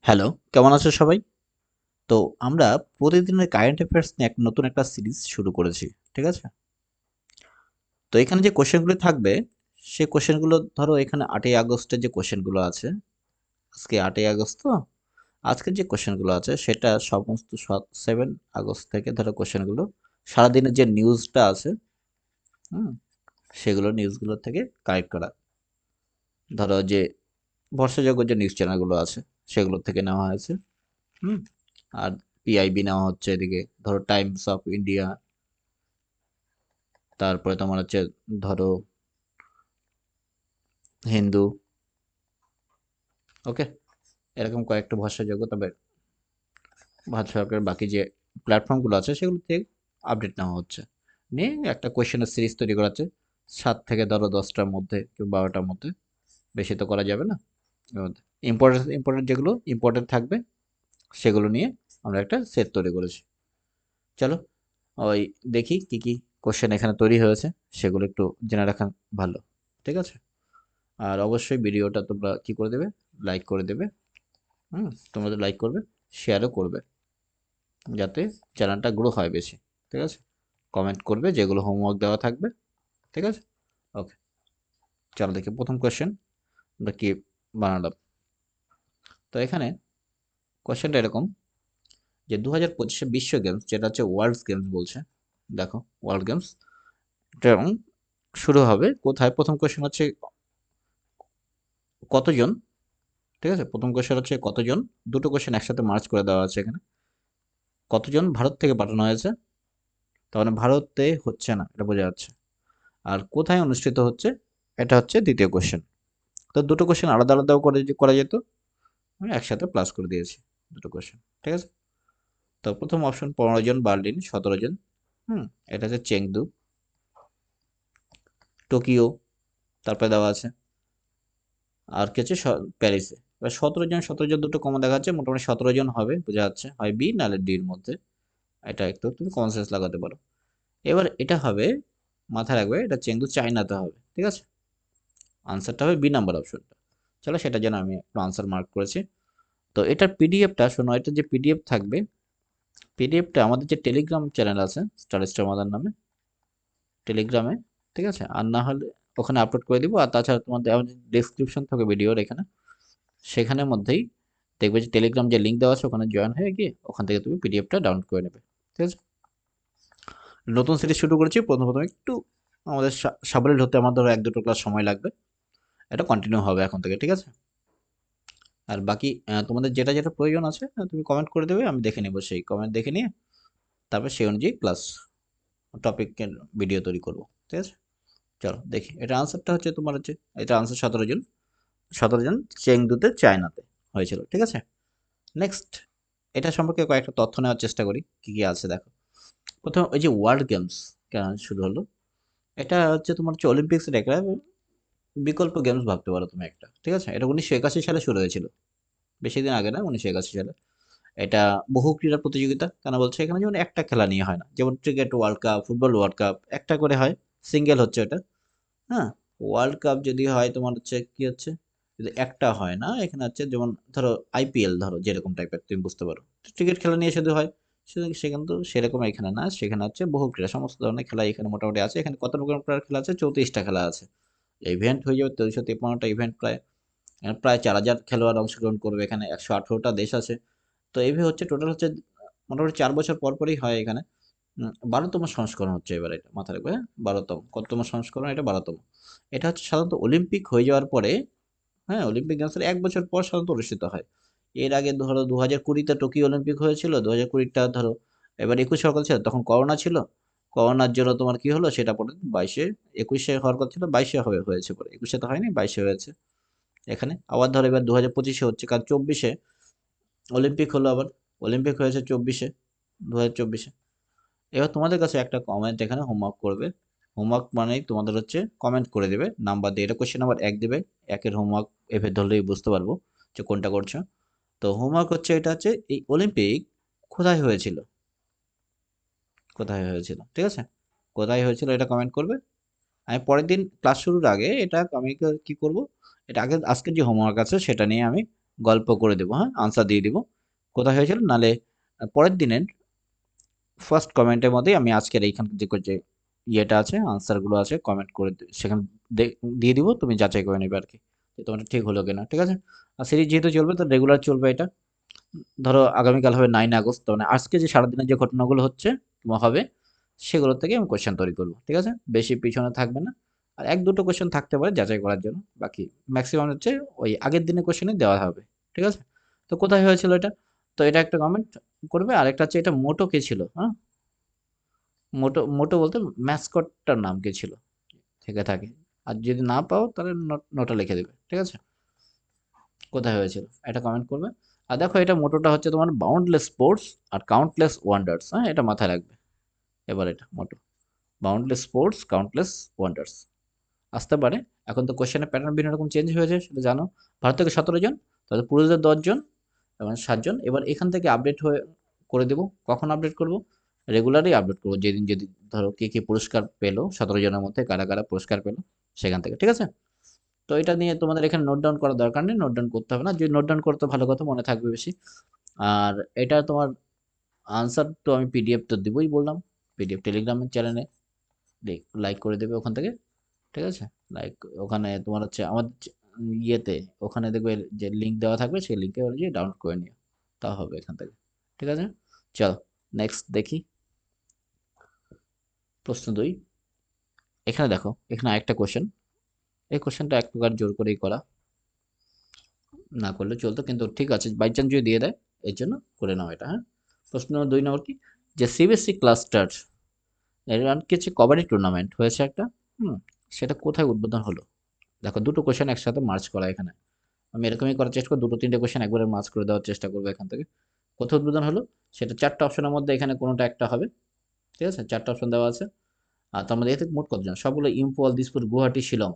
Hello, কেমন আছো সবাই? তো আমরা প্রতিদিনের কারেন্ট অ্যাফেয়ার্স নিয়ে নতুন একটা সিরিজ শুরু করেছি। ঠিক আছে? তো এখানে যে কোশ্চেনগুলো থাকবে, সেই কোশ্চেনগুলো ধরো এখানে ৮ই আগস্টের যে কোশ্চেনগুলো আছে, আজকে ৮ই আগস্ট তো? আজকের যে কোশ্চেনগুলো আছে সেটা সমস্ত 7 আগস্ট থেকে ধরো কোশ্চেনগুলো সারাদিনের যে নিউজটা আছে, হুম? সেগুলো নিউজগুলো থেকে কালেক্ট করা। ধরো যে ভরসাযোগ্য যে নিউজ চ্যানেলগুলো আছে, সেগুলো থেকে নেওয়া হয়েছে। হুম? আর পিআইবি নেওয়া হচ্ছে এদিকে। ধরো টাইমস অফ ইন্ডিয়া, তারপরে তোমার হচ্ছে ধরো হিন্দু, ওকে, এরকম কয়েকটা ভরসাযোগ্য। তবে ভারত সরকারের বাকি যে প্ল্যাটফর্মগুলো আছে সেগুলো থেকে আপডেট নেওয়া হচ্ছে, নিয়ে একটা কোয়েশ্চেনের সিরিজ তৈরি করা হচ্ছে। 7 থেকে ধরো 10টার মধ্যে কেউ 12টার মধ্যে, বেশি তো করা যাবে না। ইম্পর্টেন্ট ইম্পর্টেন্ট যেগুলো ইম্পর্টেন্ট থাকবে সেগুলো নিয়ে আমরা একটা সেট তৈরি করেছি। চলো ওই দেখি কি কি কোশ্চেন এখানে তৈরি হয়েছে, সেগুলো একটু জেনে রাখা ভালো। ঠিক আছে? আর অবশ্যই ভিডিওটা তোমরা কি করে দেবে, লাইক করে দেবে। তোমরা তো লাইক করবে, শেয়ারও করবে, যাতে চ্যানেলটা গ্রো হয় বেশি। ঠিক আছে? কমেন্ট করবে যেগুলো হোমওয়ার্ক দেওয়া থাকবে। ঠিক আছে? ওকে, চলো দেখি প্রথম কোয়েশ্চেন আমরা কি বানালাম। তো এখানে কোয়েশ্চেনটা এরকম যে 2025 বিশ্ব গেমস, যেটা হচ্ছে ওয়ার্ল্ড গেমস বলছে, দেখো ওয়ার্ল্ড গেমস এটা শুরু হবে কোথায়। প্রথম কোয়েশ্চেন হচ্ছে কতজন। ঠিক আছে? প্রথম কোয়েশ্চেন হচ্ছে কতজন। দুটো কোয়েশ্চেন একসাথে মার্চ করে দেওয়া আছে এখানে। কতজন ভারত থেকে পাঠানো হয়েছে, তার মানে ভারতে হচ্ছে না, এটা বোঝা যাচ্ছে। আর কোথায় অনুষ্ঠিত হচ্ছে, এটা হচ্ছে দ্বিতীয় কোশ্চেন। তো দুটো কোশ্চেন আলাদা আলাদাও করে করা যেত, আমি একসাথে প্লাস করে দিয়েছি দুটো কোশ্চেন। ঠিক আছে? তো প্রথম অপশন 15 জন বার্লিন, 17 জন। হুম, এটা হচ্ছে চেংদু। টোকিও তারপরে দেওয়া আছে। আর কি হচ্ছে প্যারিসে। এবার 17 জন 17 জন দুটো কমন দেখা যাচ্ছে, মোটামুটি 17 জন হবে বোঝা যাচ্ছে, হয় বি নাহলে ডির মধ্যে। এটা একটু তুমি কমন সেন্স লাগাতে পারো। এবার এটা হবে, মাথায় রাখবে এটা চেংদু চায়নাতে হবে। ঠিক আছে? আনসারটা হবে বি নাম্বার অপশনটা। চলো সেটার জন্য আমি একটু আনসার মার্ক করেছি। তো এটার পিডিএফটা শোনো, এটা যে পিডিএফ থাকবে, পিডিএফটা আমাদের যে টেলিগ্রাম চ্যানেল আছে স্টার স্টার মাদার নামে, টেলিগ্রামে। ঠিক আছে? আর না হলে ওখানে আপলোড করে দিব। আর তাছাড়া তোমাদের ডেসক্রিপশন থাকে ভিডিওর এখানে, সেখানের মধ্যেই দেখবে যে টেলিগ্রাম যে লিঙ্ক দেওয়া আছে, ওখানে জয়েন হয়ে গিয়ে ওখান থেকে তুমি পিডিএফটা ডাউনলোড করে নেবে। ঠিক আছে? নতুন সিরিজ শুরু করেছি, প্রথম প্রথম একটু আমাদের সাবলীল হতে আমার ধরো 1-2 ক্লাস সময় লাগবে। এটা কন্টিনিউ হবে এখন থেকে। ঠিক আছে? আর বাকি তোমাদের যেটা যেটা প্রয়োজন আছে তুমি কমেন্ট করে দেবে, আমি দেখে নেব, সেই কমেন্ট দেখে নিয়ে তারপর সেই অনুযায়ী ক্লাস টপিকের ভিডিও তৈরি করব। ঠিক আছে? চলো দেখি এটা আনসারটা হচ্ছে তোমার হচ্ছে, এটা আনসার 17 জন। 17 জন চেংদুতে চায়নাতে হয়েছিল। ঠিক আছে? নেক্সট, এটা সম্পর্কে কয়েকটা তথ্য নেওয়ার চেষ্টা করি কি কি আছে দেখো। প্রথম ওই যে ওয়ার্ল্ড গেমস কেন শুরু হলো, এটা হচ্ছে তোমার হচ্ছে অলিম্পিক্সের একটা বিকল্প গেমস ভাবতে পারো তুমি একটা। ঠিক আছে? এটা 1981 সালে শুরু হয়েছিল, বেশি দিন আগে না, 1981 সালে। এটা বহু ক্রীড়া প্রতিযোগিতা কেন বলছে, এখানে যেমন একটা খেলা নিয়ে হয় না, যেমন cricket world cup, football world cup একটা করে হয়, সিঙ্গেল হচ্ছে এটা। হ্যাঁ, ওয়ার্ল্ড কাপ যদি হয় তোমার হচ্ছে কি হচ্ছে, যদি একটা হয় না, এখানে হচ্ছে যেমন ধরো আইপিএল, ধরো যেরকম টাইপের তুমি বুঝতে পারো, ক্রিকেট খেলা নিয়ে শুধু হয়, শুধু সেখানে তো সেরকম এখানে না, সেখানে হচ্ছে বহু ক্রীড়া সমস্ত ধরনের খেলা এখানে মোটামুটি আছে। এখানে কত রকমের খেলা আছে, 34টা খেলা আছে। ইভেন্ট হয়ে যাবে 353টা ইভেন্ট, প্রায় প্রায় 4,000 খেলোয়াড় অংশগ্রহণ করবে এখানে, 118টা দেশ আছে। তো এইভাবে হচ্ছে টোটাল হচ্ছে মোটামুটি 4 বছর পর পরই হয় এখানে। 12তম সংস্করণ হচ্ছে এবার, এটা মাথায় রাখবে। হ্যাঁ, 12তম, কততম সংস্করণ, এটা 12তম। এটা হচ্ছে সাধারণত অলিম্পিক হয়ে যাওয়ার পরে, হ্যাঁ, অলিম্পিক গেমসের 1 বছর পর সাধারণত অনুষ্ঠিত হয়। এর আগে ধরো 2020-তে টোকিও অলিম্পিক হয়েছিল, 2020টা ধরো, এবার 21 হওয়ার কথা ছিল, তখন করোনা ছিল। করোনার জন্য তোমার কি হলো, সেটা পরে 22-এ, 21-এ হওয়ার কথা ছিল, 22-এ হয়েছে, পরে 21-এ তো হয়নি, 22-এ হয়েছে এখানে। আবার ধরো এবার 2025-এ হচ্ছে, কারণ 24-এ অলিম্পিক হলো আবার, অলিম্পিক হয়েছে 24-এ, 2024-এ। এবার তোমাদের কাছে একটা কমেন্ট এখানে হোমওয়ার্ক করবে। হোমওয়ার্ক মানেই তোমাদের হচ্ছে কমেন্ট করে দেবে নাম্বার দিয়ে, এটা কোশ্চেন নাম্বার 1 দেবে। একের হোমওয়ার্ক এভাবে ধরলেই বুঝতে পারবো যে কোনটা করছো। তো হোমওয়ার্ক হচ্ছে এটা হচ্ছে, এই অলিম্পিক কোথায় হয়েছিল, কোথায় হয়েছিল। ঠিক আছে? কোথায় হয়েছিল এটা কমেন্ট করবে। আমি পরের দিন ক্লাস শুরুর আগে এটা আমি কি করব, এটা আগে আজকের যে হোমওয়ার্ক আছে সেটা নিয়ে আমি গল্প করে দেবো, হ্যাঁ, আনসার দিয়ে দিব কোথায় হয়েছিল, নালে পরের দিনের ফার্স্ট কমেন্টের মধ্যেই আমি আজকের এইখান যে ইয়েটা আছে, আনসারগুলো আছে, কমেন্ট করে সেখানে দিয়ে দিব, তুমি যাচাই করে নেবে আর কি যে তোমারটা ঠিক হলো কিনা, ঠিক আছে। আর সিরিজ যেহেতু চলবে তো রেগুলার চলবে এটা। ধরো আগামীকাল হবে 9 আগস্ট, মানে আজকে যে সারাদিনের যে ঘটনাগুলো হচ্ছে তোমার হবে, সেগুলো থেকে আমি কোশ্চেন তৈরি করবো, ঠিক আছে। বেশি পিছনে থাকবে না, আর এক দুটো কোশ্চেন থাকতে পারে যাচাই করার জন্য, বাকি ম্যাক্সিমাম হচ্ছে ওই আগের দিনের কোশ্চেনই দেওয়া হবে, ঠিক আছে। তো কোথায় হয়েছিল এটা, তো এটা একটা কমেন্ট করবে। আরেকটা হচ্ছে এটা মোটো কে ছিল, হ্যাঁ, মোটো মোটো বলতে ম্যাসকটটার নাম কি ছিল থেকে থাকে। আর যদি না পাও তাহলে নোটা লিখে দেবে, ঠিক আছে, কোথায় হয়েছিল এটা কমেন্ট করবে। আর দেখো এটা মোটোটা হচ্ছে তোমার বাউন্ডলেস স্পোর্টস আর কাউন্টলেস ওয়ান্ডার্স, হ্যাঁ, এটা মাথায় রাখবে। এবার এটা মোটো বাউন্ডলেস স্পোর্টস কাউন্টলেস ওয়ান্ডার্স আসতে পারে। এখন তো কোশ্চেনের প্যাটার্ন বিভিন্ন রকম চেঞ্জ হয়েছে সেটা জানো। ভারত থেকে 17 জন, তাহলে পুরুষদের 10 জন এবং 7 জন। এবার এখান থেকে আপডেট হয়ে করে দেবো। কখন আপডেট করব, রেগুলারই আপডেট করবো, যেদিন যদি ধরো কে কে পুরস্কার পেলো, 17 জনের মধ্যে কারা কারা পুরস্কার পেলো সেখান থেকে, ঠিক আছে। তো এটা নিয়ে তোমাদের এখানে নোট ডাউন করার দরকার নেই, নোট ডাউন করতে হবে না, যদি নোট ডাউন করতে ভালো কথা, মনে থাকবে বেশি। আর এটা তোমার আনসার তো আমি পিডিএফ তো দিবই বললাম, পিডিএফ টেলিগ্রামের চ্যানেলে লাইক করে দেবে ওখান থেকে, ঠিক আছে। লাইক ওখানে তোমার হচ্ছে আমাদের ইয়েতে ওখানে দেখবে যে লিঙ্ক দেওয়া থাকবে, সেই লিঙ্কে গিয়ে ডাউনলোড করে নিও, তা হবে এখান থেকে, ঠিক আছে। চলো নেক্সট দেখি, প্রশ্ন 2। এখানে দেখো, এখানে আরেকটা কোশ্চেন, এই কোশ্চেনটা এক প্রকার জোর করেই করা, না করলে চলতো কিন্তু ঠিক আছে, বাই চান্স যদি দিয়ে দেয় এর জন্য করে নাও এটা, হ্যাঁ। প্রশ্ন 2 নম্বর কি, যে সিবিএসসি ক্লাস্টার এর কিছু কবাডি টুর্নামেন্ট হয়েছে একটা, হুম, সেটা কোথায় উদ্বোধন হলো। দেখো দুটো কোশ্চেন একসাথে মার্চ করা এখানে, আমি এরকমই করার চেষ্টা করব, দুটো তিনটে কোশ্চেন একবারে মার্চ করে দেওয়ার চেষ্টা করবো এখান থেকে। কোথায় উদ্বোধন হলো, সেটা 4টা অপশনের মধ্যে এখানে কোনোটা একটা হবে, ঠিক আছে, 4টা অপশন দেওয়া আছে। আর তার মধ্যে এতে মোট কতজন, সবগুলো ইম্ফল, দিসপুর, গুয়াহাটি, শিলং,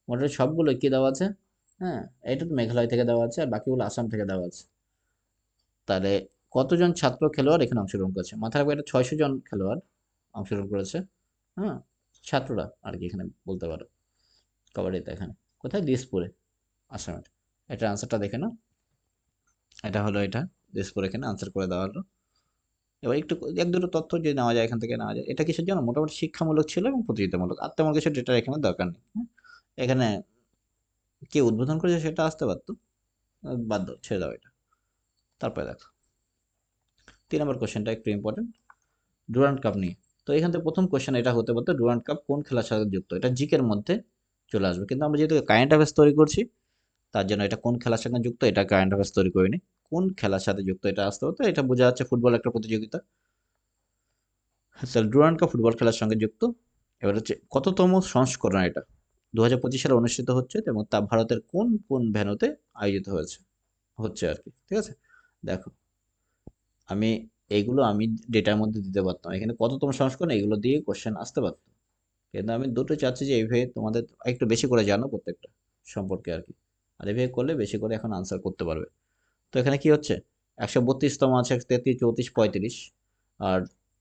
মোটামুটি সবগুলো কি দেওয়া আছে, হ্যাঁ। এটা তো মেঘালয় থেকে দেওয়া আছে আর বাকিগুলো আসাম থেকে দেওয়া আছে। তাহলে কতজন ছাত্র খেলোয়াড় এখানে অংশগ্রহণ করেছে, মাথায় রাখবে এটা 600 জন খেলোয়াড় অংশগ্রহণ করেছে, হ্যাঁ, ছাত্ররা আর কি এখানে বলতে পারো কবাডিতে। এখানে কোথায়, দিসপুরে, আসামের। এটা আনসারটা দেখে নাও, এটা হলো এটা দিসপুর, এখানে আনসার করে দেওয়া হলো। এবার একটু এক দুটো তথ্য যদি নেওয়া যায় এখান থেকে নেওয়া যায়, এটা কিসের জন্য, মোটামুটি শিক্ষামূলক ছিল এবং প্রতিযোগিতামূলক, আর তেমন কিছু ডেটার এখানে দরকার নেই, হ্যাঁ? এখানে কে উদ্বোধন করেছে সেটা আসতে পারতো, বাদ দাও, ছেড়ে দাও এটা। তারপরে দেখো 3 নম্বর কোশ্চেনটা একটু ইম্পর্টেন্ট, ডুরান্ড কাপ নিয়ে। তো এখান থেকে প্রথম কোশ্চেন এটা হতে পারতো, ডুরান্ড কাপ কোন খেলার সাথে যুক্ত, এটা জিকের মধ্যে চলে আসবে, কিন্তু আমরা যেহেতু কারেন্ট অ্যাফেয়ার্স তৈরি করছি তার জন্য এটা কোন খেলার সঙ্গে যুক্ত, এটা কারেন্ট অ্যাফেয়ার্স তৈরি করিনি, কোন খেলার সাথে যুক্ত এটা আসতে হতো, এটা বোঝা যাচ্ছে ফুটবল একটা প্রতিযোগিতা, তাহলে ডুরান্ড কাপ ফুটবল খেলার সঙ্গে যুক্ত। এবার হচ্ছে কততম সংস্করণ এটা, 2025 সালে অনুষ্ঠিত হচ্ছে এবং তা ভারতের কোন কোন ভেন্যুতে আয়োজিত হয়েছে হচ্ছে আর কি, ঠিক আছে। দেখো আমি এইগুলো আমি ডেটার মধ্যে দিতে পারতাম, এখানে কততম সংস্করণ এগুলো দিয়ে কোশ্চেন আসতে পারতো, কিন্তু আমি দুটো চাচ্ছি যে এইভাবে তোমাদের একটু বেশি করে জানো প্রত্যেকটা সম্পর্কে আর কি, আর এইভাবে করলে বেশি করে এখন আনসার করতে পারবে। তো এখানে কি হচ্ছে, 132তম আছে, 133, 34, 35, আর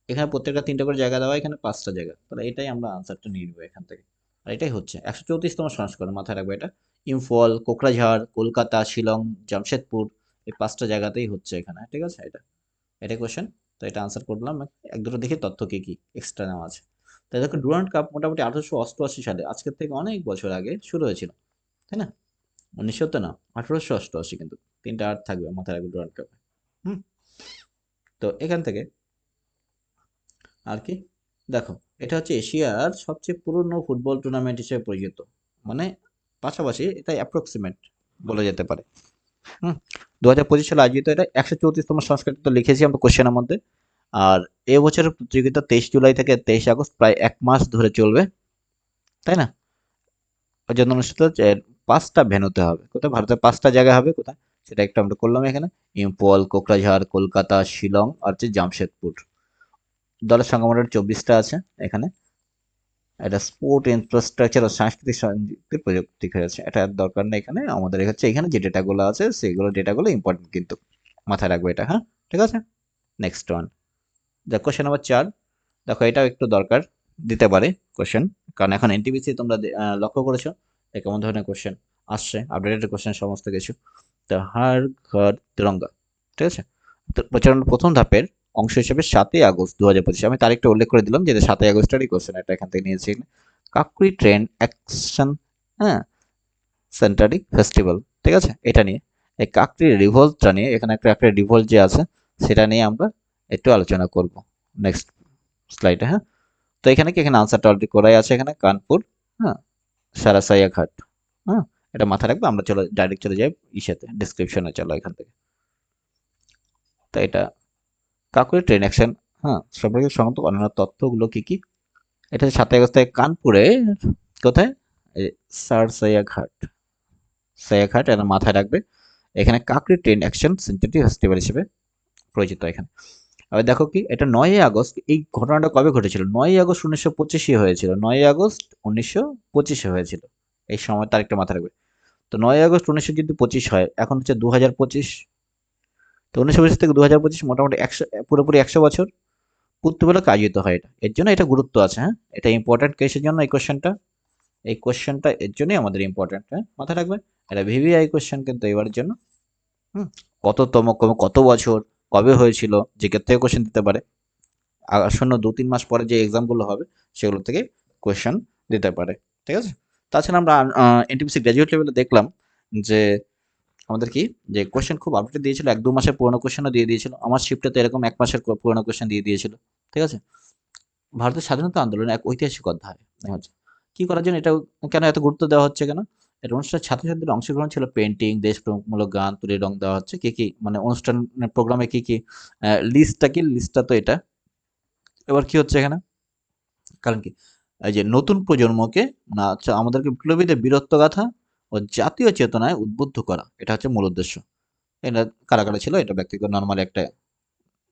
এখানে প্রত্যেকটা 3টে করে জায়গা দেওয়া, এখানে 5টা জায়গা, তাহলে এটাই আমরা আনসারটা নিয়ে নেবো এখান থেকে। আর এটাই হচ্ছে 134তম সংস্করণ, মাথায় রাখবে এটা। ইম্ফল, কোকরাঝাড়, কলকাতা, শিলং, জামশেদপুর, এই 5টা জায়গাতেই হচ্ছে এখানে, ঠিক আছে। এটাই কোশ্চেন। তো এটা আনসার করলাম, এক দুটো দেখি তথ্য কি কি এক্সট্রা নেওয়া আছে। তাই দেখো ডুরান্ড কাপ মোটামুটি 1888 সালে, আজকের থেকে অনেক বছর আগে শুরু হয়েছিল, তাই না, 1900 তো না, 1888, কিন্তু 3টা 8 থাকবে মাথায় রাখবে ডুরান্ড কাপে। হুম, তো এখান থেকে আর কি, দেখো এটা হচ্ছে এশিয়ার সবচেয়ে পুরনো ফুটবল টুর্নামেন্ট হিসেবে পরিচিত, মানে পাশাপাশি এটা অ্যাপ্রক্সিমেট বলা যেতে পারে। হুম, 2025 সালে আয়োজিত, এটা 134তম সংস্করণ তো লিখেছি আমরা কোশ্চেনের মধ্যে। আর এবছরের প্রতিযোগিতা 23 জুলাই থেকে 23 আগস্ট, প্রায় 1 মাস ধরে চলবে, তাই না। ওই জন্য অনুষ্ঠিত হচ্ছে 5টা ভেন্যুতে হবে, কোথায়, ভারতের 5টা জায়গা হবে কোথায়, সেটা একটু আমরা করলাম এখানে। ইম্ফল, কোকরাঝাড়, কলকাতা, শিলং আর হচ্ছে জামশেদপুর। দলের সংখ্যা মোটামুটি 24টা আছে এখানে। এটা স্পোর্ট ইনফ্রাস্ট্রাকচার ও সাংস্কৃতিক সংযুক্তি প্রযুক্তি হয়েছে, এটা দরকার নেই এখানে, আমাদের হচ্ছে এখানে যে ডেটাগুলো আছে সেগুলো ডেটাগুলো ইম্পর্টেন্ট কিন্তু, মাথায় রাখবে এটা, হ্যাঁ, ঠিক আছে। নেক্সট ওয়ান, দেখো কোশ্চেন নাম্বার 4। দেখো এটাও একটু দরকার দিতে পারে কোশ্চেন, কারণ এখন এনটিপিসি তোমরা লক্ষ্য করেছো যে কেমন ধরনের কোশ্চেন আসছে, আপডেটেড কোশ্চেন সমস্ত কিছু। হর ঘর তিরঙ্গা, ঠিক আছে। তো প্রচারণার প্রথম ধাপের অংশ হিসেবে 7ই আগস্ট 2025, আমি তারিখটা উল্লেখ করে দিলাম যে 7ই আগস্টেরই কোশ্চেন, এটা এখান থেকে নিয়েছি। কাকরি ট্রেন অ্যাকশন, হ্যাঁ, সেন্টারি ফেস্টিভ্যাল, ঠিক আছে, এটা নিয়ে এই কাকরি রিভোল্টটা নিয়ে, এখানে একটা রিভোল্ট যে আছে সেটা নিয়ে আমরা একটু আলোচনা করব নেক্সট স্লাইডে, হ্যাঁ। তো এখানে কি, এখানে আনসারটা অলরেডি করাই আছে, এখানে কানপুর, হ্যাঁ, সারাসাইয়া ঘাট, হ্যাঁ, এটা মাথায় রাখবে। আমরা চলো ডাইরেক্ট চলে যাই ইসেতে, ডিসক্রিপশনে চলো এখান থেকে। তো এটা কাকুরে ট্রেন অ্যাকশন, হ্যাঁ, সম্পর্কে সংগত অন্যান্য তথ্যগুলো কি কি। এটা 7ই আগস্ট থেকে কানপুরে, কোথায়, সারসাইয়া ঘাট, সাইয়া ঘাট, এটা মাথায় রাখবে। এখানে কাকরি ট্রেন অ্যাকশন সেন্টারটি ফেস্টিভ্যাল হিসেবে পরিচিত এখানে। এবার দেখো কি, এটা 9ই আগস্ট, এই ঘটনাটা কবে ঘটেছিল? 9ই আগস্ট 1925 হয়েছিল, 9ই আগস্ট 1925 হয়েছিল। এই সময় তারিখটা মাথায় রাখবে। তো 9ই আগস্ট 1925 হয়, এখন হচ্ছে 2025। তো 1925 থেকে 2025 মোটামুটি 100, পুরোপুরি 100 বছর পুতুবেলা কাজিত হয় এটা, এর জন্য এটা গুরুত্ব আছে, হ্যাঁ। এটা ইম্পর্টেন্ট কেসের জন্য এই কোশ্চেনটা এর জন্যই আমাদের ইম্পর্টেন্ট, হ্যাঁ, মাথায় রাখবে। এটা ভিভিআই কোশ্চেন কিন্তু এবারের জন্য। হুম, কত বছর, কবে হয়েছিল, জিকে থেকে কোশ্চেন দিতে পারে। আসন্ন 2-3 মাস পরে যে এক্সামগুলো হবে সেগুলো থেকে কোশ্চেন দিতে পারে, ঠিক আছে। তাছাড়া আমরা এনটিপিসি গ্র্যাজুয়েট লেভেলে দেখলাম যে আমাদের কি, যে কোশ্চেন খুব আপডেট দিয়েছিল, 1-2 মাসের পুরোনো কোশ্চেনও দিয়ে দিয়েছিল। আমার শিফটে তো এরকম 1 মাসের পুরোনো কোশ্চেন দিয়ে দিয়েছিল, ঠিক আছে। ভারতের স্বাধীনতা আন্দোলনের এক ঐতিহাসিক অধ্যায় হচ্ছে কি করার জন্য এটা, কেন এত গুরুত্ব দেওয়া হচ্ছে, কেন এটা অনুষ্ঠানের ছাত্রছাত্রীদের অংশগ্রহণ ছিল, পেন্টিং, দেশপ্রেমমূলক গান, তুলি রং দেওয়া হচ্ছে, কি কি মানে অনুষ্ঠান প্রোগ্রামে কি কি, লিস্টটা তো এটা। এবার কি হচ্ছে এখানে, কারণ কি, এই যে নতুন প্রজন্মকে, না আচ্ছা, আমাদেরকে বিপ্লবীদের বীরত্ব গাথা ও জাতীয় চেতনায় উদ্বুদ্ধ করা, এটা হচ্ছে মূল উদ্দেশ্য। এটা কারা কারা ছিল, এটা ব্যক্তিগত নর্মাল একটা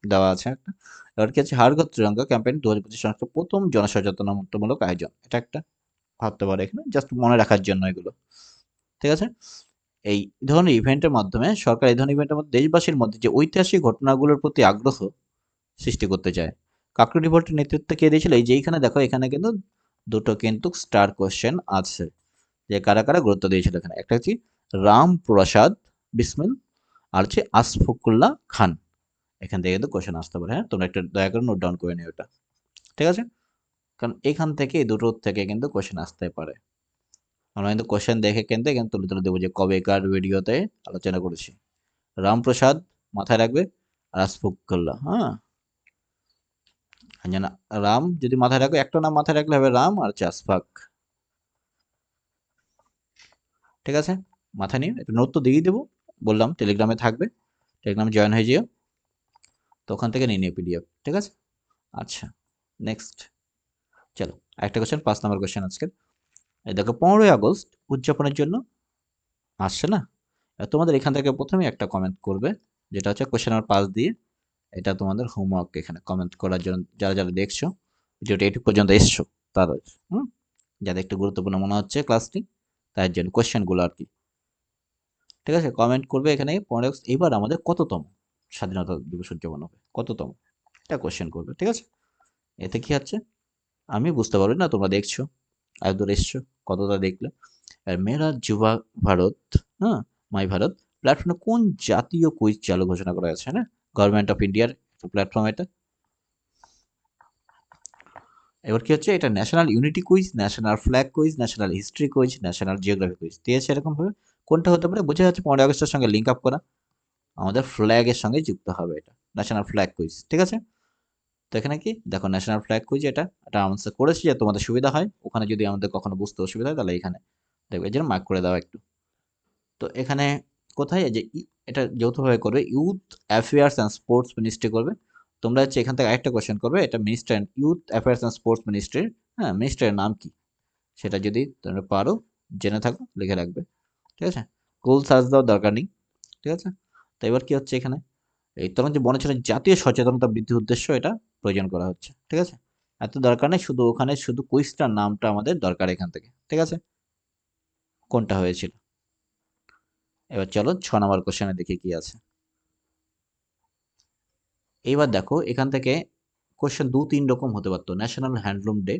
দেওয়া আছে একটা। এবার কি হচ্ছে, হার ঘর তিরঙ্গা ক্যাম্পেইন 2025 সংস্থার প্রথম জনসচেতনতামূলক আয়োজন, এটা একটা ভাবতে পারে এখানে, জাস্ট মনে রাখার জন্য এগুলো, ঠিক আছে। এই ধরনের ইভেন্টের মাধ্যমে সরকার এই ধরনের ইভেন্টের মধ্যে দেশবাসীর মধ্যে যে ঐতিহাসিক ঘটনাগুলোর প্রতি আগ্রহ সৃষ্টি করতে চায়। কাকরি রিভোল্টের নেতৃত্ব কে দিয়েছিল, এই যে এইখানে দেখো, এখানে কিন্তু দুটো কিন্তু স্টার কোশ্চেন আছে, যে কারা কারা গুরুত্ব দিয়েছিল এখানে। একটা হচ্ছে রাম প্রসাদ বিসমিল, আর হচ্ছে আসফাকুল্লাহ খান। এখান থেকে কিন্তু কোশ্চেন আসতে পারে, হ্যাঁ, তোমরা একটু দয়া করে নোট ডাউন করে নিও এটা, ঠিক আছে। কারণ এখান থেকে এই দুটোর থেকে কিন্তু কোশ্চেন আসতে পারে। আমরা কিন্তু কোশ্চেন দেখে কিন্তু এখানে তুলে তুলে দেবো যে কবেকার ভিডিওতে আলোচনা করেছি। রামপ্রসাদ মাথায় রাখবে, আর আসফাকুল্লাহ, হ্যাঁ। আর যেন রাম যদি মাথায় রাখবে, একটা নাম মাথায় রাখলে হবে রাম, আর হচ্ছে আশফাক, ঠিক আছে। মাথায় নিয়ে একটু নোট তো দিয়ে দেবো, বললাম টেলিগ্রামে থাকবে, টেলিগ্রামে জয়েন হয়ে যেও, তো ওখান থেকে নিয়ে নিও পিডিএফ, ঠিক আছে। আচ্ছা, নেক্সট চলো, একটা কোশ্চেন, 5 নম্বর কোশ্চেন আজকের। এই দেখো, 15ই আগস্ট উদযাপনের জন্য আসছে না, তোমাদের এখান থেকে প্রথমে একটা কমেন্ট করবে, যেটা হচ্ছে কোশ্চেন নাম্বার 5 দিয়ে। এটা তোমাদের হোমওয়ার্ক, এখানে কমেন্ট করার জন্য যারা যারা দেখছো ভিডিওটা এইটুকু পর্যন্ত এসছো, তারা, হুম, যাদের একটু গুরুত্বপূর্ণ মনে হচ্ছে ক্লাসটি, তার জন্য কোশ্চেনগুলো আর কি, ঠিক আছে, কমেন্ট করবে এখানে। 15 আগস্ট এবার আমাদের কততম স্বাধীনতা দিবস উদযাপন হবে, কততম, এটা কোশ্চেন করবে, ঠিক আছে। এতে কি হচ্ছে, আমি বুঝতে পারবো না তোমরা দেখছো, এত দূর এসছো, কতটা দেখলে। আর মেরা যুবা ভারত, হ্যাঁ, মাই ভারত প্ল্যাটফর্মে কোন জাতীয় কুইজ চালু ঘোষণা করা আছে, হ্যাঁ, গভর্নমেন্ট অফ ইন্ডিয়ার প্ল্যাটফর্ম এটা। এবার কি হচ্ছে, এটা national unity quiz, national flag quiz, national history quiz, national geography quiz দিয়েছে এরকম ভাবে। কোনটা হতে পারে, বোঝা যাচ্ছে 15 আগস্টের সঙ্গে লিঙ্ক আপ করা, আমাদের ফ্ল্যাগের সঙ্গে যুক্ত হবে এটা, ন্যাশনাল ফ্ল্যাগ কুইজ, ঠিক আছে। তো এখানে কি দেখো, ন্যাশনাল ফ্ল্যাগ কুইজ, এটা আনসার করেছি যে তোমাদের সুবিধা হয়, ওখানে যদি আমাদের কখনো বুঝতে অসুবিধা হয় তাহলে এখানে দেখবে, এই জন্য মার্ক করে দেওয়া একটু। তো এখানে কোথায়, এই যে এটা যৌথভাবে করবে, youth affairs and sports ministry করবে। তোমরা হচ্ছে এখান থেকে আরেকটা কোশ্চেন করবে, এটা minister youth affairs and sports মিনিস্ট্রির, হ্যাঁ, মিনিস্টারের নাম কি, সেটা যদি তোমরা পারো, জেনে থাকো, লিখে রাখবে, ঠিক আছে। কুল সার্চ দেওয়ার দরকার নেই, ঠিক আছে। তো এবার কি হচ্ছে এখানে, এই তখন যে বনাঞ্চলের জাতীয় সচেতনতা বৃদ্ধির উদ্দেশ্য এটা প্রয়োজন করা হচ্ছে, ঠিক আছে। এত দরকার নেই, শুধু ওখানে শুধু কুইজটার নামটা আমাদের দরকার এখান থেকে, ঠিক আছে, কোনটা হয়েছিল। এবার চলো 6 নম্বর কোশ্চেনে দেখি কি আছে। এইবার দেখো, এখান থেকে কোশ্চেন 2-3 রকম হতে পারতো। ন্যাশনাল হ্যান্ডলুম ডে,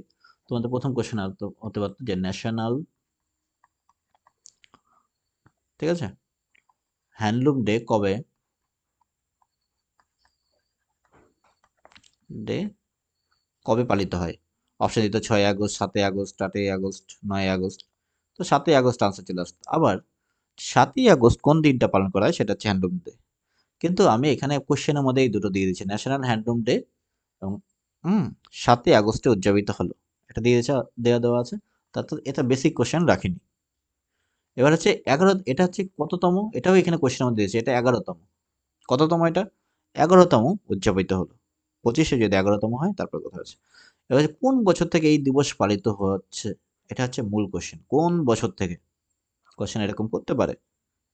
তোমাদের প্রথম কোশ্চেন হতে পারতো যে ন্যাশনাল, ঠিক আছে, হ্যান্ডলুম ডে কবে ডে কবে পালিত হয়? অপশন দিত 6 আগস্ট, 7 আগস্ট, 8 আগস্ট, 9 আগস্ট। তো 7 আগস্ট আনসার চলে আসতো। আবার 7 আগস্ট কোন দিনটা পালন করা হয় সেটা হচ্ছে হ্যান্ডলুম ডে। কিন্তু আমি এখানে কোশ্চেনের মধ্যে এই দুটো দিয়ে দিচ্ছি, ন্যাশনাল হ্যান্ডলুম ডে এবং 7 আগস্টে উদযাপিত হলো, এটা দিয়ে দেওয়া আছে। তার তো এটা বেসিক কোশ্চেন রাখিনি। এবার হচ্ছে 11, এটা হচ্ছে কততম, এটাও এখানে কোশ্চেনের মধ্যে দিয়েছে, এটা 11তম। কততম এটা? 11তম উদযাপিত হলো। 25-এ যদি 11তম হয় তারপর কথা আছে। এবার হচ্ছে কোন বছর থেকে এই দিবস পালিত হচ্ছে, এটা হচ্ছে মূল কোশ্চেন। কোন বছর থেকে? কোশ্চেন এরকম করতে পারে।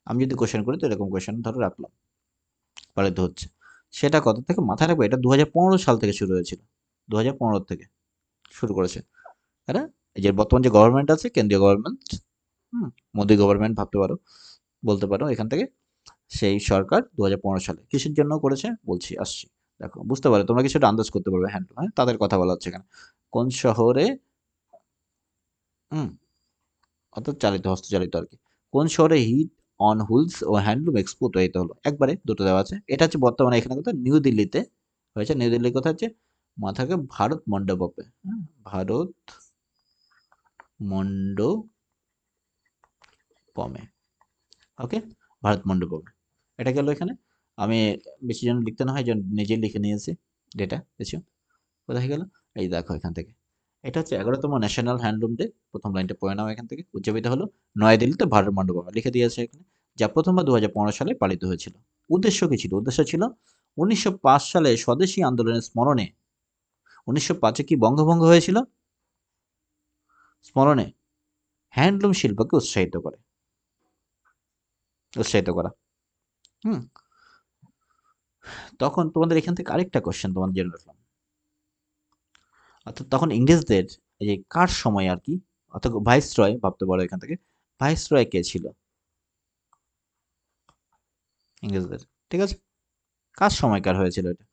আমি যদি কোশ্চেন করি তো এরকম কোশ্চেন ধরো রাখলাম, পালিত হচ্ছে। সেটা কত থেকে মাথায় রাখবো, এটা 2015 সাল থেকে শুরু হয়েছিল। 2015 থেকে শুরু করেছে। তাই না? এই যে বর্তমান যে গভর্নমেন্ট আছে, কেন্দ্রীয় গভর্নমেন্ট, মোদী গভর্নমেন্ট ভাবতে পারো, বলতে পারো এখান থেকে, সেই সরকার 2015 সালে কিসের জন্য করেছে বলছি, আসছি। দেখো বুঝতে পারো, তোমরা কিছুটা আন্দাজ করতে পারবে। হ্যান্ডলুম, হ্যাঁ, তাদের কথা বলা হচ্ছে এখানে। কোন শহরে, হুম, অর্থাৎ চালিত, হস্তচালিত আর কি। কোন শহরে হিট অন হুইলস ও হ্যান্ডলুম এক্সপো তৈরি হলো? একবারে দুটো দেওয়া আছে। এটা হচ্ছে বর্তমানে এখানে কোথায়, নিউ দিল্লিতে হয়েছে। নিউ দিল্লির কথা হচ্ছে মাথাকে ভারত মণ্ডপে, হ্যাঁ, ভারত মণ্ডপমে, ওকে, ভারত মণ্ডপমে। এটা গেল এখানে। আমি বেশি জন লিখতে না হয়, নিজেই লিখে নিয়েছি ডেটা কিছু। কোথায় গেল? এই দেখো এখান থেকে। এটা হচ্ছে 11তম ন্যাশনাল হ্যান্ডলুম ডে। প্রথম লাইনটা পড়ে নাও এখান থেকে। উদযাপিত হলো নয়াদিল্লিতে ভারত মণ্ডপমে, লিখে দিয়েছে এখানে। যা প্রথমবার 2015 সালে পালিত হয়েছিল। উদ্দেশ্য কি ছিল? উদ্দেশ্য ছিল 1905 সালে স্বদেশী আন্দোলনের স্মরণে। 1905-এ কি বঙ্গভঙ্গ হয়েছিল? স্মরণে হ্যান্ডলুম শিল্পকে উৎসাহিত করা। হুম। তখন তোমাদের এখান থেকে আরেকটা কোশ্চেন তোমাদের জেনে রাখলাম। অর্থাৎ তখন ইংরেজদের এই যে কার সময় আর কি, অর্থাৎ ভাইসরয় ভাবতে পারো এখান থেকে। ভাইসরয় কে ছিল ইংরেজদের? ঠিক আছে, কার সময়কার হয়েছিল এটা?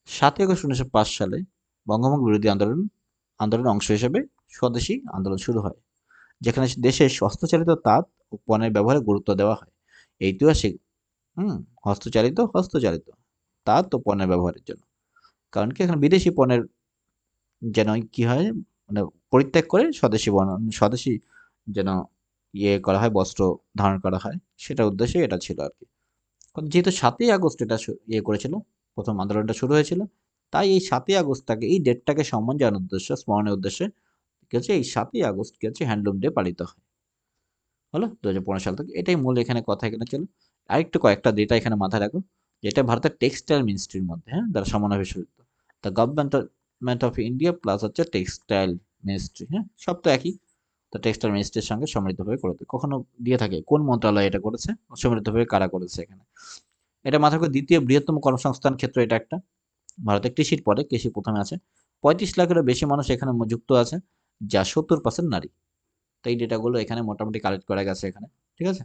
7 আগস্ট 1905 সালে বঙ্গভঙ্গ বিরোধী আন্দোলনের অংশ হিসেবে স্বদেশী আন্দোলন শুরু হয়, যেখানে দেশে হস্তচালিত তাঁত ও পণ্যের ব্যবহারে গুরুত্ব দেওয়া হয়। ঐতিহাসিক, হুম, হস্তচালিত তাঁত ও পণ্যের ব্যবহারের জন্য। কারণ কি, এখানে বিদেশি পণ্যের যেন কি হয়, মানে পরিত্যাগ করে স্বদেশী যেন করা হয়, বস্ত্র ধারণ করা হয়, সেটা উদ্দেশ্যে এটা ছিল আর কি। যেহেতু 7 আগস্ট এটা করেছিল, প্রথম আন্দোলনটা শুরু হয়েছিল, তাই এই 7 আগস্টটাকে, এই ডেটটাকে সম্মান জানানোর উদ্দেশ্যে, স্মরণের উদ্দেশ্যে কি হচ্ছে, এই 7 আগস্ট কি হচ্ছে, হ্যান্ডলুম ডে পালিত হয়। হলো 2015 সাল থেকে। এটাই মূল এখানে কথা। এখানে চলো আরেকটু কয়েকটা ডেটা এখানে মাথায় রাখো, যেটা ভারতের টেক্সটাইল মিনিস্ট্রির মধ্যে, হ্যাঁ, দ্বারা সমন্বয়, the government of India plus হচ্ছে টেক্সটাইল মিনিস্ট্রি, হ্যাঁ, সব তো একই। তো টেক্সটাইল মিনিস্ট্রির সঙ্গে সমৃদ্ধভাবে করে, কখনো দিয়ে থাকে কোন মন্ত্রণালয় এটা করেছে, সমৃদ্ধভাবে কারা করেছে এখানে। এটা মাথায় রাখো, দ্বিতীয় বৃহত্তম কর্মসংস্থান ক্ষেত্র এটা একটা। ভারতে কৃষির পরে, কৃষি প্রথমে আছে। 35 লাখেরও বেশি মানুষ এখানে যুক্ত আছে, যা 70% নারী। তো এই ডেটাগুলো এখানে মোটামুটি কালেক্ট করা গেছে এখানে। ঠিক আছে,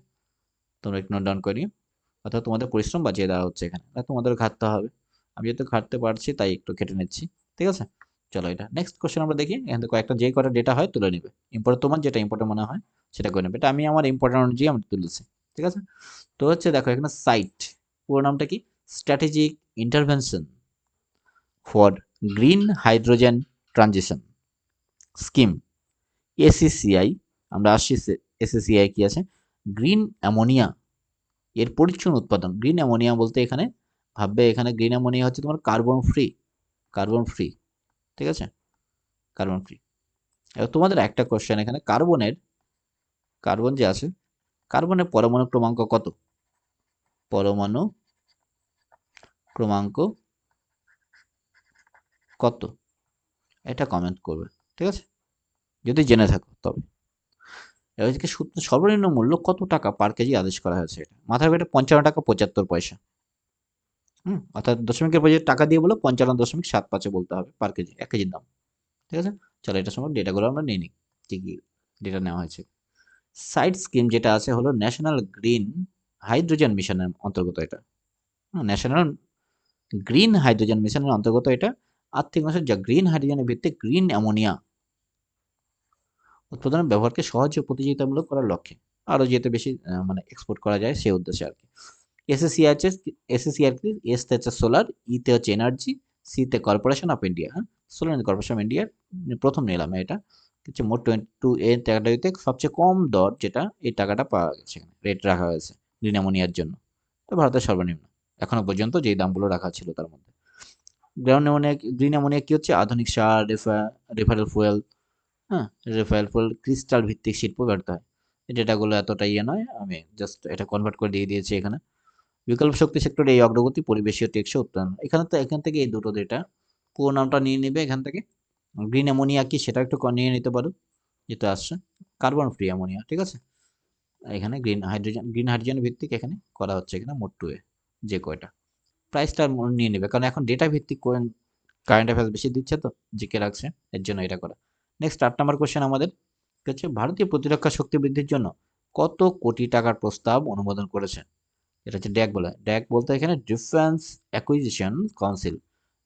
তোমরা একটু নোট ডাউন করে নিও। অর্থাৎ তোমাদের পরিশ্রম বাঁচিয়ে দেওয়া হচ্ছে এখানে, আর তোমাদের ঘাটতে হবে। আমি যেহেতু ঘাটতে পারছি তাই একটু কেটে নিচ্ছি। ঠিক আছে, চলো এটা নেক্সট কোশ্চেন আমরা দেখি। এখান থেকে কয়েকটা যে কটা ডেটা হয় তুলে নিবে, ইম্পর্টেন্ট, তোমার যেটা ইম্পর্টেন্ট মনে হয় সেটা করে নেবে। এটা আমি আমার ইম্পর্টেন্ট অনুযায়ী আমি তুলেছি। ঠিক আছে, তো হচ্ছে দেখো এখানে সাইট, পুরো নামটা কি, strategic intervention for green hydrogen transition scheme, ACCI. আমরা আসছি এসিসিআই কি আছে, গ্রিন অ্যামোনিয়া এর পরিচ্ছন্ন উৎপাদন। গ্রিন অ্যামোনিয়া বলতে এখানে ভাববে, এখানে গ্রিন অ্যামোনিয়া হচ্ছে তোমার কার্বন ফ্রি। ঠিক আছে, কার্বন ফ্রি। এবার তোমাদের একটা কোশ্চেন এখানে, কার্বন যে আছে, কার্বনের পরমাণু ক্রমাঙ্ক কত? পরমাণু ক্রমাঙ্ক কত, এটা কমেন্ট করবে। ঠিক আছে, যদি জেনে থাকো তবে। এবার হচ্ছে সর্বনিম্ন মূল্য কত টাকা পার কেজি আদেশ করা হয়েছে, এটা মাথায় রাখবে, এটা 55 টাকা 75 পয়সা। অর্থাৎ দশমিকের পর যে টাকা দিয়ে বলো, 55.75 বলতে হবে পার কেজি, 1 কেজির দাম। ঠিক আছে, চলো এটা সময় ডেটাগুলো আমরা নিয়ে নিই, কি কি ডেটা নেওয়া হয়েছে। সাইড স্কিম যেটা আছে হলো ন্যাশনাল গ্রিন হাইড্রোজেন মিশনের অন্তর্গত এটা। ন্যাশনাল গ্রিন হাইড্রোজেন মিশনের অন্তর্গত এটা। আর্থিক নকশা, যা গ্রিন হাইড্রোজেনের ভিত্তিতে গ্রিন অ্যামোনিয়া উৎপাদনের ব্যবহারকে সহজ ও প্রতিযোগিতামূলক করার লক্ষ্যে। আরও যেতে বেশি মানে এক্সপোর্ট করা যায় সেই উদ্দেশ্যে আর কি। এসএসসি আর কি, এসতে হচ্ছে সোলার, ইতে হচ্ছে এনার্জি, সিতে কর্পোরেশন অফ ইন্ডিয়া। হ্যাঁ, সোলার কর্পোরেশন অফ ইন্ডিয়ার প্রথম নিলাম এটা হচ্ছে মোট 22 এর টাকাটা সবচেয়ে কম দর যেটা এই টাকাটা পাওয়া গেছে, এখানে রেট রাখা হয়েছে গ্রিন অ্যামোনিয়ার জন্য। তো ভারতের সর্বনিম্ন এখনো পর্যন্ত যেই দামগুলো রাখা ছিল তার মধ্যে। গ্রিন অ্যামোনিয়া কি হচ্ছে আধুনিক সার, রেফারেল ফুয়েল। হ্যাঁ, রেফারেল ফুয়েল ক্রিস্টাল ভিত্তিক শিল্প ব্যর্থ হয়। এই ডেটাগুলো এতটা ইয়ে নয়, আমি জাস্ট এটা কনভার্ট করে দিয়ে দিয়েছি এখানে। বিকল্প শক্তি সেক্টরে এই অগ্রগতি পরিবেশীয় টেকসই উত্তরণ। এখান থেকে এই দুটো ডেটা পুরো নামটা নিয়ে নেবে এখান থেকে। গ্রিন অ্যামোনিয়া কি সেটা একটু নিয়ে নিতে পারো, যেটা আসছে কার্বন ফ্রি অ্যামোনিয়া, ঠিক আছে। এখানে গ্রিন হাইড্রোজেন ভিত্তিক এখানে করা হচ্ছে এখানে মোট 2 এ যে কয়টা প্রাইসটা নিয়ে নেবে, কারণ এখন ডেটা ভিত্তিক কারেন্ট অ্যাফেয়ার্স বেশি দিচ্ছে তো, জিকে রাখছে, এর জন্য এটা করা। নেক্সট 8 নাম্বার কোশ্চেন আমাদের হচ্ছে ভারতীয় প্রতিরক্ষা শক্তি বৃদ্ধির জন্য কত কোটি টাকার প্রস্তাব অনুমোদন করেছে। এটা হচ্ছে ড্যাক বলে, ড্যাক বলতে এখানে ডিফেন্স অ্যাকুইজিশন কাউন্সিল,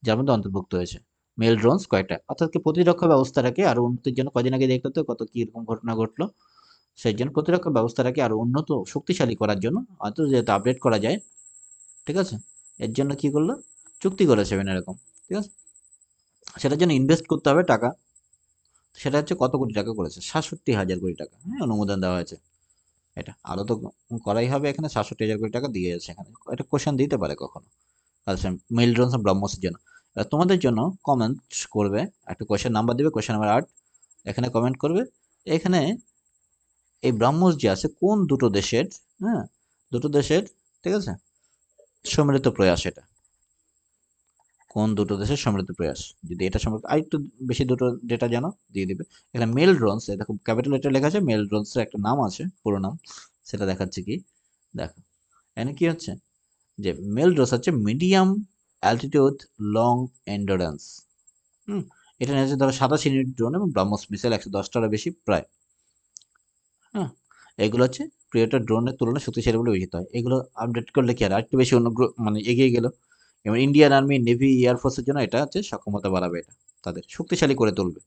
যার মধ্যে অন্তর্ভুক্ত হয়েছে। মেল ড্রোনস কয়টা, অর্থাৎ কি প্রতিরক্ষা ব্যবস্থাটাকে আরো উন্নতির জন্য, কদিন আগে দেখলো তো কত কি রকম ঘটনা ঘটলো, সেই জন্য প্রতিরক্ষা ব্যবস্থাটাকে আরো উন্নত শক্তিশালী করার জন্য, হয়তো যেহেতু আপডেট করা যায়, ঠিক আছে, এর জন্য কি করলো, চুক্তি করেছে এরকম, ঠিক আছে। সেটার জন্য ইনভেস্ট করতে হবে টাকা, সেটা হচ্ছে কত কোটি টাকা করেছে, 67,000 কোটি টাকা, হ্যাঁ, অনুমোদন দেওয়া হয়েছে। এটা আরো তো করাই হবে, এখানে 67,000 কোটি টাকা দিয়ে যাচ্ছে এখানে, এটা কোশ্চেন দিতে পারে কখনো। আচ্ছা, মেল ড্রোনস ব্রহ্মসের জন্য তোমাদের জন্য কমেন্ট করবে, একটা কোশ্চেন নাম্বার দিবে, কোশ্চেন নাম্বার 8, এখানে কমেন্ট করবে এখানে এই ব্রহ্মস যে আছে কোন দুটো দেশের, হ্যাঁ, দুটো দেশের, ঠিক আছে, সম্মিলিত প্রয়াস এটা, কোন দুটো দেশের সম্মিলিত প্রয়াস, যদি এটা সম্পর্কে আরেকটু বেশি দুটো ডেটা জানো দিয়ে দিবে। এখানে মেল ড্রোনস, দেখো ক্যাপিটাল লেটার লেখা আছে, মেল ড্রোনস এর একটা নাম আছে, পুরো নাম, সেটা দেখাচ্ছে কি, দেখো এখানে কি হচ্ছে যে মেল ড্রোনস হচ্ছে মিডিয়াম অ্যালটিটিউড লং এন্ডুরেন্স। হুম, এটা নিয়ে ধরো 87 ড্রোন এবং ব্রাহ্মস মিসাইল 110টারও বেশি প্রায়। হ্যাঁ, এগুলো হচ্ছে প্রিয়টার ড্রোনের তুলনায় শক্তিশালী বলে বিবেচিত হয়। এগুলো আপডেট করলে কি আর একটু বেশি মানে এগিয়ে গেল, এবং ইন্ডিয়ান আর্মি, নেভি, এয়ারফোর্সের জন্য এটা হচ্ছে সক্ষমতা বাড়াবে, এটা তাদের শক্তিশালী করে তুলবে,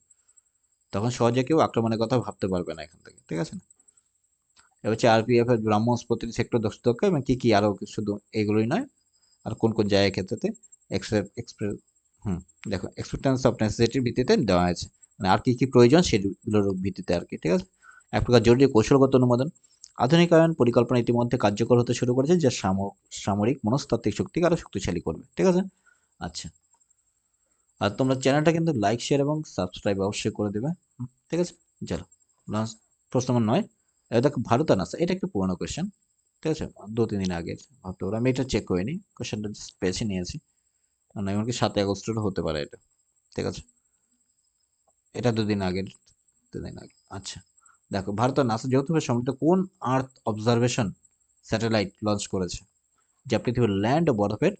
তখন সহজে কেউ আক্রমণের কথা ভাবতে পারবে না এখান থেকে, ঠিক আছে না। এবার হচ্ছে আরপিএফ এর ব্রাহ্মস প্রতিটি সেক্টর দক্ষ এবং কি কি আরো শুধু এগুলোই নয়, আর কোন কোন জায়গায় ক্ষেত্রেতে এক্সপ্রেস, হুম, দেখো এক্সপেক্টেন্স অফ নেসেসিটির ভিত্তিতে দেওয়া হয়েছে, মানে আর কি কি প্রয়োজন সেগুলোর ভিত্তিতে আর কি, ঠিক আছে। এক প্রকার জরুরি কৌশলগত অনুমোদন। আধুনিকায়ন পরিকল্পনা ইতিমধ্যে কার্যকর হতে শুরু করেছে, যা সামরিক মনস্তাত্ত্বিক শক্তিকে আরো শক্তিশালী করবে, ঠিক আছে। আচ্ছা, আর তোমরা চ্যানেলটা কিন্তু লাইক, শেয়ার এবং সাবস্ক্রাইব অবশ্যই করে দেবে, ঠিক আছে। চলো, লাস্ট প্রশ্ন নম্বর 9, দেখো ভারত আর নাসা, এটা একটু পুরোনো কোয়েশ্চেন, ঠিক আছে, 2-3 দিন আগের ভাবতে পারো, আমি এটা চেক করিনি, কোয়েশ্চেনটা পেয়েছি নিয়েছি, মানে এমনকি 7 আগস্টেরও হতে পারে এটা, ঠিক আছে, এটা 2 দিন আগের, 2 দিন আগে। আচ্ছা, দেখো ভারত আর নাসা যৌথভাবে সম্মিলিত কোন আর্থ অবজারভেশন স্যাটেলাইট লঞ্চ করেছে, যা পৃথিবীর ল্যান্ড ও বরফের,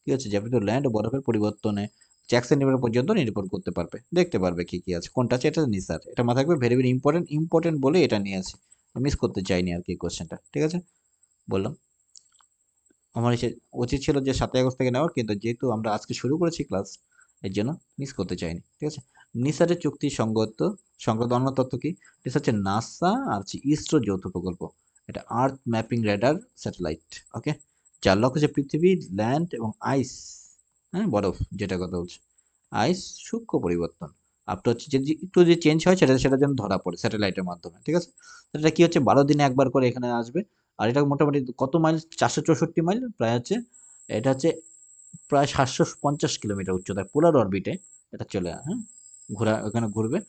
কি হচ্ছে, যা পৃথিবীর ল্যান্ড ও বরফের পরিবর্তনে 1 সেন্টিমিটার পর্যন্ত নিরূপণ করতে পারবে, দেখতে পারবে কি কি আছে, কোনটা আছে, এটা নিসার, এটা মাথায় রাখবে, ভেরি ভেরি ইম্পর্টেন্ট, ইম্পর্টেন্ট বলে এটা নিয়েছি, মিস করতে চাইনি আর কি কোশ্চেনটা, ঠিক আছে। বললাম আমার উচিত ছিল যে 7 আগস্ট থেকে নেওয়ার, কিন্তু যেহেতু আমরা আজকে শুরু করেছি ক্লাস, এর জন্য মিস করতে চাইনি, ঠিক আছে। নিসারের চুক্তি সংগত অন্য তথ্য কি, এটা হচ্ছে নাসা আর হচ্ছে ইসরো যৌথ প্রকল্প, এটা আর্থ ম্যাপিং রেডার স্যাটেলাইট, ওকে, যার লক্ষ্য হচ্ছে পৃথিবী, ল্যান্ড এবং আইস, হ্যাঁ, বরফ যেটা কথা বলছে, আইস সূক্ষ্ম পরিবর্তন, আপনার হচ্ছে যে একটু যে চেঞ্জ হয় সেটা যেন ধরা পড়ে স্যাটেলাইটের মাধ্যমে, ঠিক আছে। এটা কি হচ্ছে 12 দিনে একবার করে এখানে আসবে, আর এটা মোটামুটি কত মাইল, 464 মাইল প্রায় হচ্ছে, এটা হচ্ছে প্রায় 750 কিলোমিটার উচ্চতায় পোলার অরবিটে এটা চলে, হ্যাঁ, ওখানে ঘুরবে,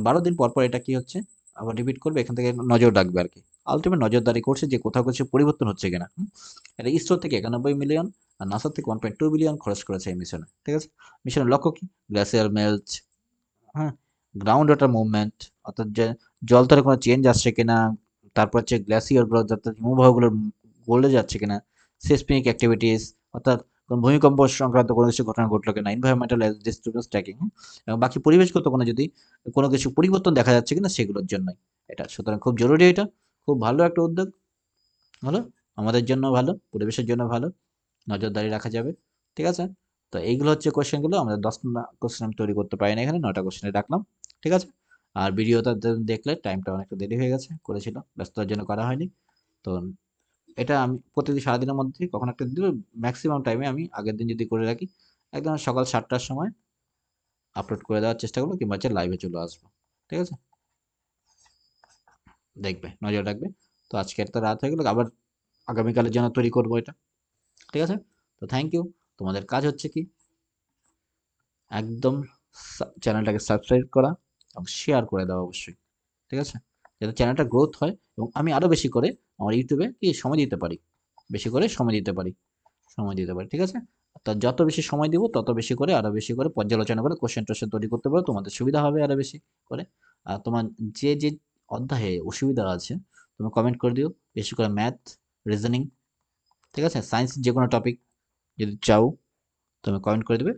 12 দিন পর পর এটা কি হচ্ছে আবার রিপিট করবে, এখান থেকে নজর রাখবে আর কি, আলটিমেট নজরদারি করছে যে কোথাও কিছু পরিবর্তন হচ্ছে কিনা। এটা ইসরো থেকে 91 মিলিয়ন আর নাসা থেকে 1.2 বিলিয়ন খরচ করেছে এই মিশনে, ঠিক আছে। মিশনের লক্ষ্য কি, গ্লাসিয়ার মেল্ট, হ্যাঁ, গ্রাউন্ড ওয়াটার মুভমেন্ট, অর্থাৎ যে জলতলে কোনো চেঞ্জ আসছে কিনা, তারপর হচ্ছে গ্লাসিয়ার গ্রোথ, অর্থাৎ হিমবাহগুলো গলে যাচ্ছে কিনা, সেসমিক অ্যাক্টিভিটিস, অর্থাৎ কোনো ভূমিকম্প সংক্রান্ত কোনো কিছু ঘটনা ঘটলো কিনা, এনভায়রনমেন্টাল ডিস্টারবেন্স ট্র্যাকিং, এবং বাকি পরিবেশগত কোনো যদি কোনো কিছু পরিবর্তন দেখা যাচ্ছে কিনা সেগুলোর জন্যই এটা, সুতরাং খুব জরুরি, এটা খুব ভালো একটা উদ্যোগ, ভালো, আমাদের জন্য ভালো, পরিবেশের জন্য ভালো, নজরদারি রাখা যাবে, ঠিক আছে। তো এইগুলো হচ্ছে কোশ্চেনগুলো, আমাদের 10টা কোশ্চেন আমি তৈরি করতে পারি না, এখানে 9টা কোশ্চেনে রাখলাম, ঠিক আছে। আর ভিডিওটা দেখলে টাইমটা অনেকটা দেরি হয়ে গেছে, করেছিল ব্যস্ততার জন্য করা হয়নি। তো এটা আমি প্রতিদিন সারাদিনের মধ্যে কখনো একটা দিন, ম্যাক্সিমাম টাইমে আমি আগের দিন যদি করে রাখি, একদম সকাল 7টার সময় আপলোড করে দেওয়ার চেষ্টা করবো, কিংবা হচ্ছে লাইভে চলে আসবো। ঠিক আছে, দেখবে, নজর রাখবে। তো আজকে তো রাত হয়ে গেল, আবার আগামীকালের জন্য তৈরি করবো এটা। ঠিক আছে, তো থ্যাংক ইউ। তোমাদের কাজ হচ্ছে কি, একদম চ্যানেলটাকে সাবস্ক্রাইব করা এবং শেয়ার করে দেওয়া অবশ্যই। ঠিক আছে, যাতে চ্যানেলটা গ্রোথ হয় এবং আমি আরো বেশি করে আমার ইউটিউবে কি সময় দিতে পারি, বেশি করে সময় দিতে পারি, সময় দিতে পারি। ঠিক আছে, তা যত বেশি সময় দিব তত বেশি করে, আরো বেশি করে পর্যালোচনা করে কোশ্চেন টোশ্চেন তৈরি করতে পারো, তোমাদের সুবিধা হবে আরো বেশি করে। আর তোমার যে যে অধ্যায়ে অসুবিধা আছে তুমি কমেন্ট করে দিও, বেশি করে ম্যাথ, রিজনিং, ঠিক আছে, সায়েন্স যে কোনো টপিক যদি চাও তুমি কমেন্ট করে দেবে।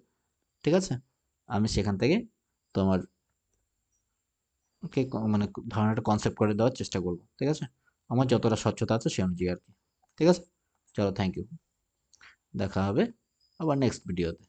ঠিক আছে, আমি সেখান থেকে তোমার মানে ধারণাটা কনসেপ্ট করে দেওয়ার চেষ্টা করবো। ঠিক আছে, আমার যতটা স্বচ্ছতা আছে সে অনুযায়ী আর কি। ঠিক আছে, চলো থ্যাংক ইউ, দেখা হবে আবার নেক্সট ভিডিওতে।